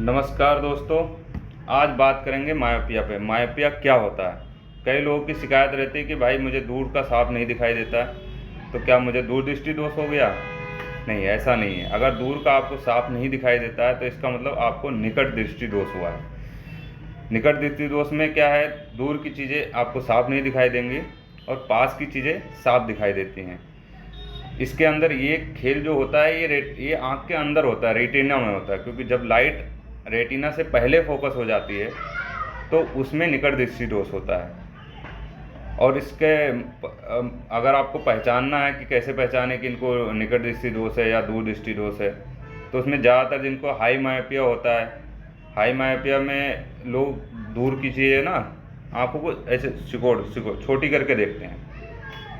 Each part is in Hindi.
नमस्कार दोस्तों। आज बात करेंगे मायोपिया पे। मायोपिया क्या होता है? कई लोगों की शिकायत रहती है कि भाई मुझे दूर का साफ नहीं दिखाई देता है, तो क्या मुझे दूरदृष्टि दोष हो गया? नहीं, ऐसा नहीं है। अगर दूर का आपको साफ नहीं दिखाई देता है तो इसका मतलब आपको निकट दृष्टि दोष हुआ है। निकट दृष्टि दोष में क्या है, दूर की चीज़ें आपको साफ नहीं दिखाई देंगी और पास की चीज़ें साफ दिखाई देती हैं। इसके अंदर ये खेल जो होता है ये आँख के अंदर होता है, रेटिना में होता है, क्योंकि जब लाइट रेटिना से पहले फोकस हो जाती है तो उसमें निकट दृष्टि दोष होता है। और इसके अगर आपको पहचानना है कि कैसे पहचाने कि इनको निकट दृष्टि दोष है या दूर दृष्टि दोष है, तो उसमें ज़्यादातर जिनको हाई मायोपिया होता है, हाई मायोपिया में लोग दूर की चीज़ें ना आँखों को ऐसे सिकोड़ सिकोड़ छोटी करके देखते हैं,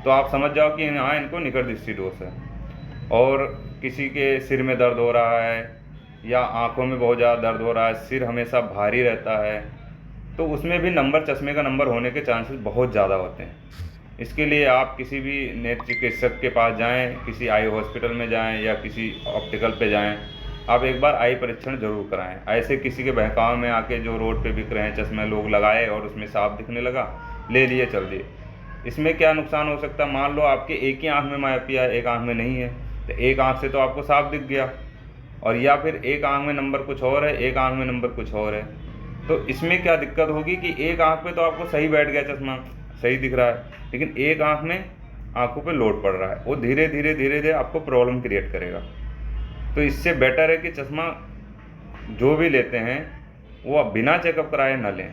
तो आप समझ जाओ कि हाँ, इनको निकट दृष्टि दोष है। और किसी के सिर में दर्द हो रहा है या आँखों में बहुत ज़्यादा दर्द हो रहा है, सिर हमेशा भारी रहता है, तो उसमें भी चश्मे का नंबर होने के चांसेस बहुत ज़्यादा होते हैं। इसके लिए आप किसी भी नेत्र चिकित्सक के पास जाएं, किसी आई हॉस्पिटल में जाएं या किसी ऑप्टिकल पे जाएं, आप एक बार आई परीक्षण ज़रूर कराएं। ऐसे किसी के बहकाव में आके जो रोड पे बिक रहे हैं चश्मे लोग लगाए और उसमें साफ दिखने लगा, ले लिए, चल दिए। इसमें क्या नुकसान हो सकता है? मान लो आपके एक ही आँख में मायोपिया है, एक आँख में नहीं है, तो एक आँख से तो आपको साफ दिख गया, और या फिर एक आँख में नंबर कुछ और है, एक आँख में नंबर कुछ और है। तो इसमें क्या दिक्कत होगी कि एक आँख पे तो आपको सही बैठ गया चश्मा, सही दिख रहा है, लेकिन एक आँख में आँखों पे लोड पड़ रहा है, वो धीरे धीरे धीरे धीरे आपको प्रॉब्लम क्रिएट करेगा। तो इससे बेटर है कि चश्मा जो भी लेते हैं वो अब बिना चेकअप कराए ना लें।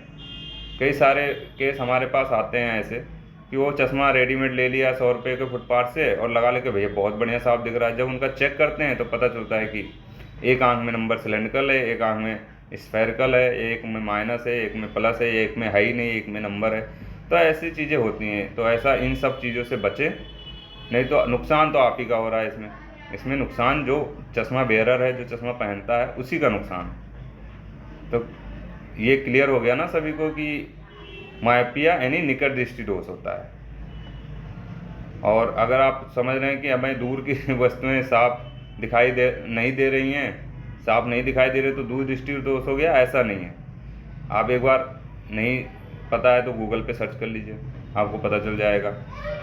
कई सारे केस हमारे पास आते हैं ऐसे कि वो चश्मा रेडीमेड ले लिया 100 रुपये के फुटपाथ से और लगा लेके भैया बहुत बढ़िया साफ दिख रहा है। जब उनका चेक करते हैं तो पता चलता है कि एक आंख में नंबर सिलेंड्रिकल है, एक आंख में स्फेरिकल है, एक में माइनस है, एक में प्लस है, एक में है ही नहीं, एक में नंबर है। तो ऐसी चीज़ें होती हैं। तो ऐसा इन सब चीज़ों से बचें, नहीं तो नुकसान तो आप ही का हो रहा है। इसमें नुकसान जो चश्मा बेयरर है, जो चश्मा पहनता है, उसी का नुकसान। तो ये क्लियर हो गया ना सभी को कि मायोपिया यानी निकट दृष्टि दोष होता है। और अगर आप समझ रहे हैं कि हमें दूर की वस्तुएं साफ नहीं दे रही हैं, साफ नहीं दिखाई दे रही, तो दूर दृष्टि दोष हो गया, ऐसा नहीं है। आप एक बार नहीं पता है तो गूगल पे सर्च कर लीजिए, आपको पता चल जाएगा।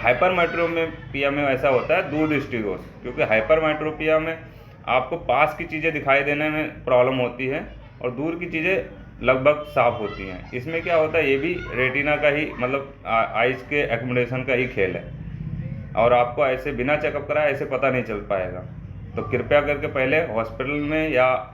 हाइपरमेट्रोपिया में ऐसा होता है दूर दृष्टि दोष, क्योंकि हाइपरमेट्रोपिया में आपको पास की चीज़ें दिखाई देने में प्रॉब्लम होती है और दूर की चीज़ें लगभग साफ होती हैं। इसमें क्या होता है, ये भी रेटिना का ही मतलब आइज़ के एकोमोडेशन का ही खेल है, और आपको ऐसे बिना चेकअप कराए ऐसे पता नहीं चल पाएगा। तो कृपया करके पहले हॉस्पिटल में या